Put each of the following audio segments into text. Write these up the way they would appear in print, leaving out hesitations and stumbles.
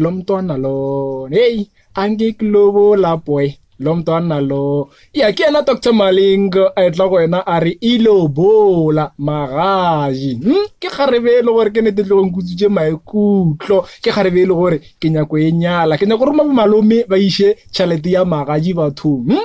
lo mntwana lo hey angikulobola boy lo mntwana lo ya ke ena Dr. Malingo a etla go wena a re ilobola magaji ke kgarebe le gore ke nete tlo nkutsitse maikutlo ke kgarebe le gore ke nyako e nyala ke nyako roma malome ba ishe tšhelete ya magaji bathong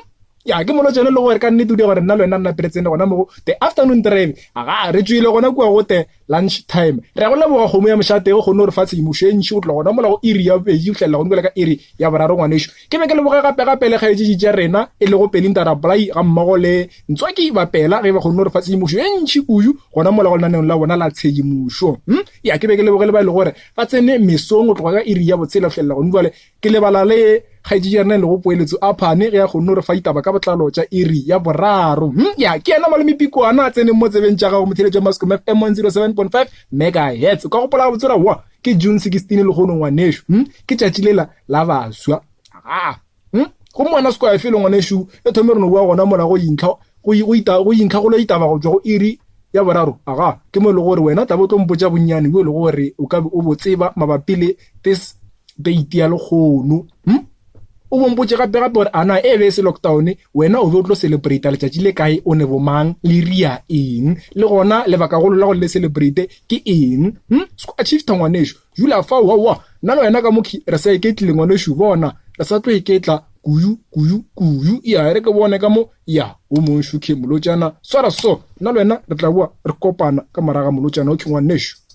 ya ke molo tsene le gore ka nnete di gore nna le wena nna peretsene gona mo the afternoon drive aga re tswile gona kwa go te lunch time re go leboga kgomo ya moshate go gone gore fatshe moshentši o tla gona mola go iri ya beji o tlela go ka iri ya boraro ngwanesho ke be ke leboga gape le kgaetšedi tša rena e le go pelintara blai ga mmogo le ntswaki ba pela ge ba gone gore fatshe moshentši kuyu gona mola go lenaneng la bona la tshedimošo ya ke be ke leboge le ba ile gore ba tsene mesong o tloga ka iri ya botshela o tlela go nbale ke lebala le kgaetšedi ya rena le go poeletso a phane ge ya gone gore fa itaba ka botlalo tša iri ya boraro ya ke ena malome Pikwana a tsene mo tsebeng tša gago motheletša Mascom FM 107.5 megahertz ka gopola botsora wa ke June 16 le gono ngwanesho ke tšatši lela la baswa go mona se kwa e felo ngwanesho e thome re no bua gona mola go inkga go lo itaba go tswa go iri ya boraro ke mo le gore wena tla bo tlo mpotša bonnyane bo le gore o ka o botseba mabapi le this date ya lekgono o bompotse gape gore ana e be se lockdown wena o be o tlo celebrate letšatši le kae o ne bomang le ria eng le gona lebaka golo la go le celebrate ke eng achieve ngwanesho jula fa wa nna le wena ka moki re sa iketlile ngwanesho bona re sa tlo iketla kuyu ya re ke bone ka mo ya o mo shuke molotšana swara so nna le wena re tla bua re kopana ka maraga molotšana o ke ngwanesho